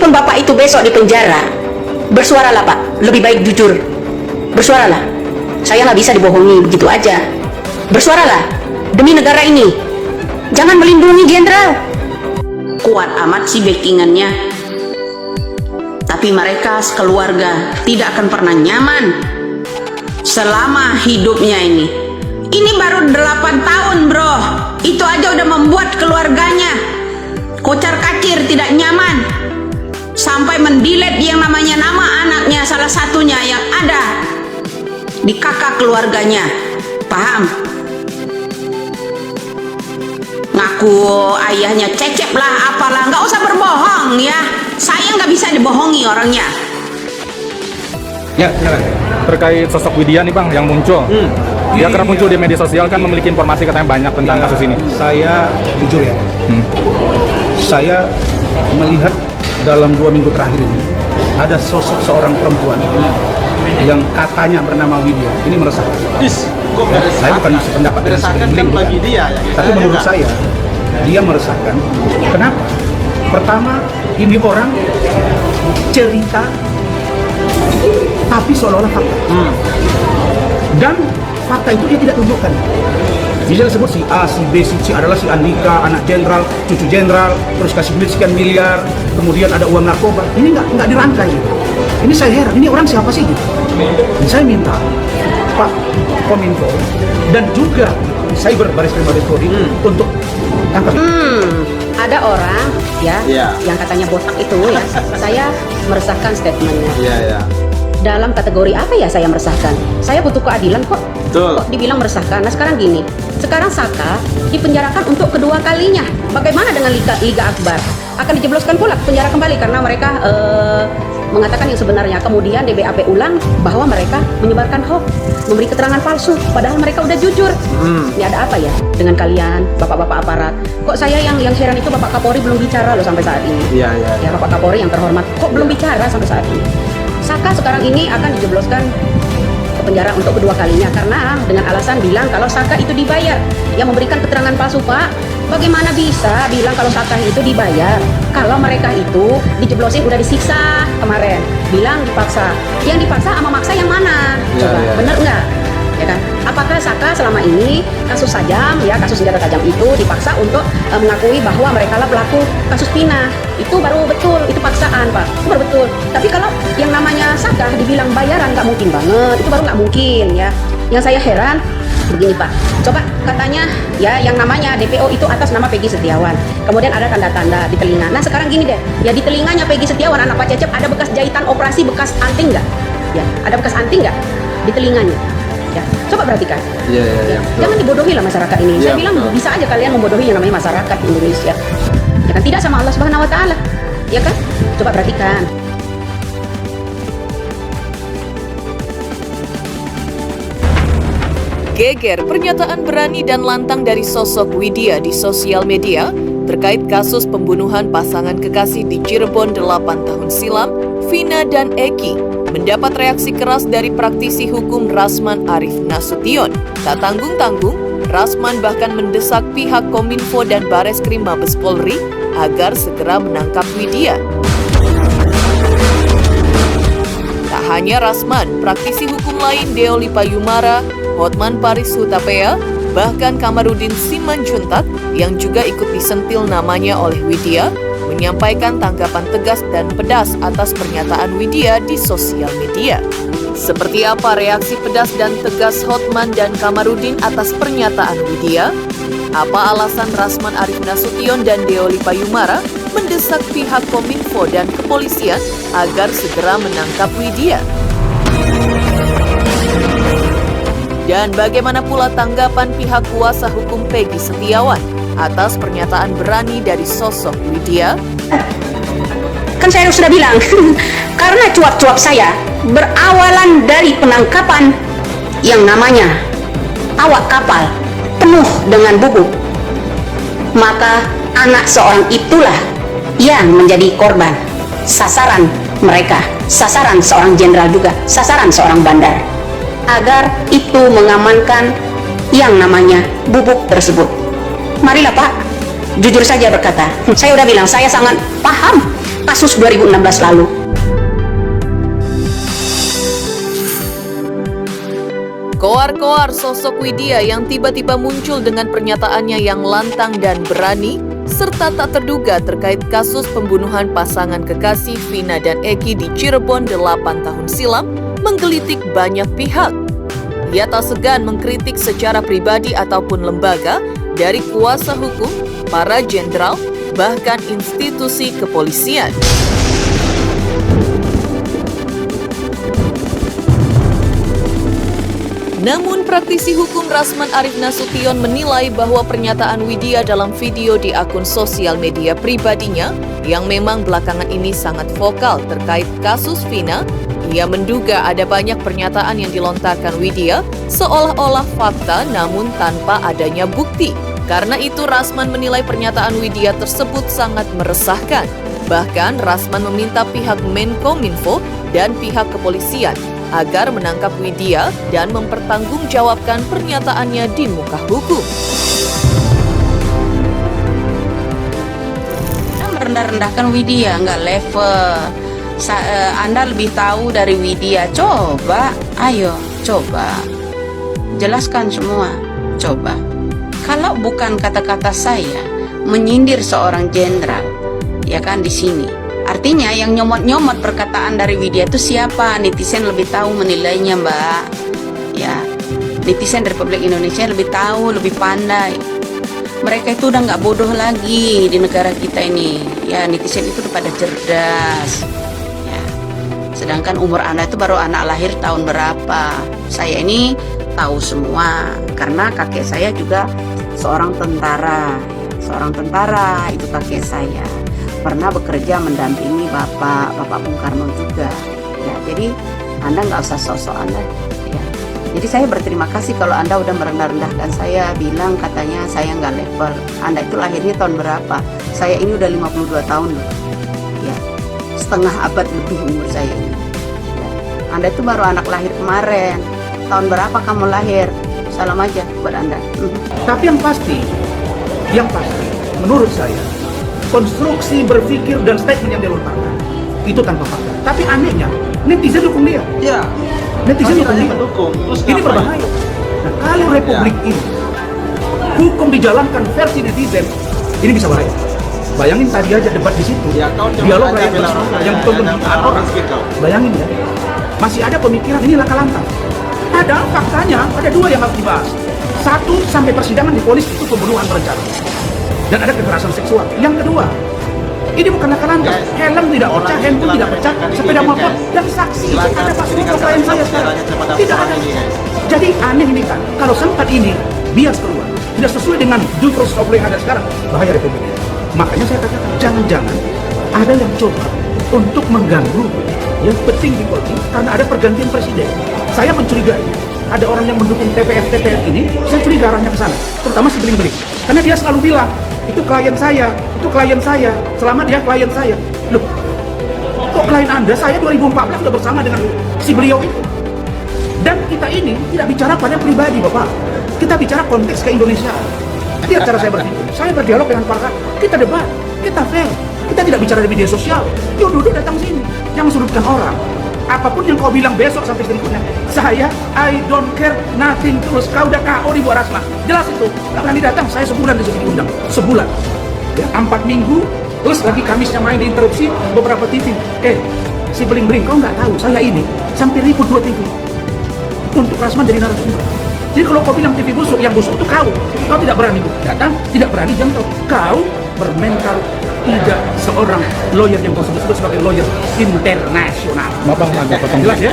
Kalaupun Bapak itu besok di penjara, bersuaralah Pak, lebih baik jujur. Bersuaralah. Saya nggak bisa dibohongi begitu aja. Bersuaralah demi negara ini. Jangan melindungi jenderal. Kuat amat sih backingannya, tapi mereka sekeluarga tidak akan pernah nyaman selama hidupnya ini. Ini baru 8 tahun bro, itu aja udah membuat keluarganya kocar kacir, tidak nyaman, sampai mendelete yang namanya nama anaknya, salah satunya yang ada di kakak keluarganya. Paham? Ngaku ayahnya cecep lah, apalah, nggak usah berbohong ya. Saya nggak bisa dibohongi orangnya. Ya, terkait sosok Widya nih Bang yang muncul. Dia kerap muncul di media sosial kan, memiliki informasi katanya banyak tentang kasus ini. Saya jujur ya, saya melihat dalam 2 minggu terakhir ini ada sosok seorang perempuan yang katanya bernama Widya. Ini meresahkan. Saya bukan sependapat dengan beliau, tapi menurut saya dia meresahkan. Kenapa? Pertama, ini orang cerita tapi seolah-olah fakta. Dan fakta itu dia tidak tunjukkan. Misalnya sebut si A, si B, si C adalah si Andika, anak jenderal, cucu jenderal, terus kasih duit sekian miliar, kemudian ada uang narkoba. Ini nggak dirangkai. Ini saya heran, ini orang siapa sih? Dan saya minta Pak Kominfo dan juga Cyber Baris Krim Mabes Polri untuk tangkap. Ada orang ya yang katanya botak itu ya. Saya meresahkan statementnya. Dalam kategori apa ya saya meresahkan? Saya butuh keadilan kok. Kok dibilang meresahkan? Nah sekarang gini, sekarang Saka dipenjarakan untuk kedua kalinya. Bagaimana dengan Liga Akbar? Akan dijebloskan pula ke penjara kembali karena mereka mengatakan yang sebenarnya. Kemudian DBAP ulang bahwa mereka menyebarkan hoax, memberi keterangan palsu, padahal mereka udah jujur. Ini ada apa ya dengan kalian, bapak-bapak aparat? Kok saya yang heran itu Bapak Kapolri belum bicara loh sampai saat ini. Ya Bapak Kapolri yang terhormat, kok belum bicara sampai saat ini? Saka sekarang ini akan dijebloskan ke penjara untuk kedua kalinya karena dengan alasan bilang kalau Saka itu dibayar. Yang memberikan keterangan palsu Pak, bagaimana bisa bilang kalau Saka itu dibayar? Kalau mereka itu dijeblosin udah disiksa kemarin, bilang dipaksa. Yang dipaksa sama maksa yang mana? Coba, bener nggak? Ya kan? Apakah Saka selama ini kasus sajam ya, kasus senjata tajam itu dipaksa untuk mengakui bahwa mereka lah pelaku kasus Pina? Itu baru betul, itu paksaan Pak, itu baru betul. Tapi kalau yang namanya Saka dibilang bayaran, nggak mungkin banget, itu baru nggak mungkin ya. Yang saya heran begini Pak, coba katanya ya yang namanya DPO itu atas nama Peggy Setiawan, kemudian ada tanda-tanda di telinga. Nah sekarang gini deh, ya di telinganya Peggy Setiawan anak Pak Cecep ada bekas jahitan operasi, bekas anting nggak? Ya, ada bekas anting nggak di telinganya? Ya, coba perhatikan. Jangan dibodohi lah masyarakat ini. Saya bilang bisa aja kalian membodohi yang namanya masyarakat Indonesia. Ya kan, tidak sama Allah Subhanahu wa taala. Ya kan? Coba perhatikan. Geger pernyataan berani dan lantang dari sosok Widya di sosial media terkait kasus pembunuhan pasangan kekasih di Cirebon 8 tahun silam, Vina dan Eki, mendapat reaksi keras dari praktisi hukum Rasman Arif Nasution. Tak tanggung-tanggung, Rasman bahkan mendesak pihak Kominfo dan Bares Krim Mabes Polri agar segera menangkap Widya. Tak hanya Rasman, praktisi hukum lain Deoli Payumara, Hotman Paris Hutapea, bahkan Kamarudin Simanjuntak yang juga ikut disentil namanya oleh Widya, menyampaikan tanggapan tegas dan pedas atas pernyataan Widya di sosial media. Seperti apa reaksi pedas dan tegas Hotman dan Kamarudin atas pernyataan Widya? Apa alasan Rasman Arif Nasution dan Deoli Payumara mendesak pihak Kominfo dan kepolisian agar segera menangkap Widya? Dan bagaimana pula tanggapan pihak kuasa hukum Peggy Setiawan atas pernyataan berani dari sosok Widya? Kan saya sudah bilang, karena cuap-cuap saya berawalan dari penangkapan yang namanya awak kapal penuh dengan bubuk, maka anak seorang itulah yang menjadi korban, sasaran mereka, sasaran seorang jenderal juga, sasaran seorang bandar, agar itu mengamankan yang namanya bubuk tersebut. Marilah Pak, jujur saja berkata, saya udah bilang saya sangat paham kasus 2016 lalu. Koar-koar sosok Widya yang tiba-tiba muncul dengan pernyataannya yang lantang dan berani, serta tak terduga terkait kasus pembunuhan pasangan kekasih Vina dan Eki di Cirebon 8 tahun silam, menggelitik banyak pihak. Ia tak segan mengkritik secara pribadi ataupun lembaga, dari kuasa hukum, para jenderal, bahkan institusi kepolisian. Namun praktisi hukum Rasman Arief Nasution menilai bahwa pernyataan Widya dalam video di akun sosial media pribadinya yang memang belakangan ini sangat vokal terkait kasus Vina, ia menduga ada banyak pernyataan yang dilontarkan Widya seolah-olah fakta namun tanpa adanya bukti. Karena itu Rasman menilai pernyataan Widya tersebut sangat meresahkan. Bahkan Rasman meminta pihak Menkominfo dan pihak kepolisian agar menangkap Widya dan mempertanggungjawabkan pernyataannya di muka hukum. Merendah-rendahkan Widya, nggak level. Anda lebih tahu dari Widya. Coba, ayo, coba. Jelaskan semua, coba. Kalau bukan kata-kata saya menyindir seorang jenderal, ya kan di sini. Artinya yang nyomot-nyomot perkataan dari Widya itu siapa? Netizen lebih tahu menilainya, Mbak. Ya, netizen Republik Indonesia lebih tahu, lebih pandai. Mereka itu udah nggak bodoh lagi di negara kita ini. Ya, netizen itu udah pada cerdas. Ya, sedangkan umur Anda itu baru anak lahir tahun berapa? Saya ini tahu semua karena kakek saya juga seorang tentara. Seorang tentara itu kakek saya. Pernah bekerja mendampingi Bapak Bung Karno juga, ya. Jadi Anda nggak usah sok-sokan lah, ya. Jadi saya berterima kasih kalau Anda udah merendah-rendahkan saya, bilang katanya saya nggak level. Anda itu lahirnya tahun berapa? Saya ini udah 52 tahun loh, ya. Setengah abad lebih umur saya ini. Ya. Anda itu baru anak lahir kemarin. Tahun berapa kamu lahir? Salam aja buat Anda. Tapi yang pasti, menurut saya, konstruksi berpikir dan statement yang dia lontarkan itu tanpa fakta. Tapi anehnya netizen dukung dia. Ya. Netizen dukung dia. Ini berbahaya. Nah, kalau republik ini hukum dijalankan versi netizen, ini bisa bahaya. Bayangin tadi aja debat di situ, dialog rakyat personal yang ditonton orang. Bayangin ya, masih ada pemikiran ini laka-lantak. Padahal faktanya ada dua yang harus dibahas. Satu, sampai persidangan divonis itu pembunuhan berencana dan ada kekerasan seksual. Yang kedua, ini bukan laka-lantak. Helm tidak pecah, handphone tidak pecah, sepeda motor dan saksi ada pas foto klien saya sekarang tidak ada. Jadi aneh ini kan, kalau sempat ini bias keluar tidak sesuai dengan due process of law yang ada sekarang, bahaya republik ini. Makanya saya katakan jangan-jangan ada yang coba untuk mengganggu yang penting di Polri karena ada pergantian presiden. Saya mencurigai ada orang yang mendukung TPF ini, saya curiga arahnya ke sana, terutama si Beling-Beling. Karena dia selalu bilang, itu klien saya, selama dia klien saya. Loh, kok klien Anda? Saya 2014 sudah bersama dengan si beliau itu. Dan kita ini tidak bicara pada pribadi, Bapak. Kita bicara konteks ke-Indonesiaan. Lihat cara saya berpikir. Saya berdialog dengan para, kita debat, kita fair. Kita tidak bicara di media sosial. Yuk duduk datang sini, jangan sudutkan orang. Apapun yang kau bilang besok sampai berikutnya, saya I don't care nothing terus. Kau udah KO di Bu Rasma, jelas itu. Gak berani datang, saya sebulan di sini diundang, sebulan. Ya, 4 minggu, terus lagi Kamisnya main diinterupsi beberapa TV. Si Beling-Beling, kau nggak tahu saya ini sampai ribut 2 TV untuk Rasman jadi narasumber. Jadi kalau kau bilang TV busuk, yang busuk itu kau tidak berani datang, tidak berani jangkau. Kau bermental tidak seorang lawyer yang kau sebut sebagai lawyer internasional. Bang, agak potong. Jelas ya?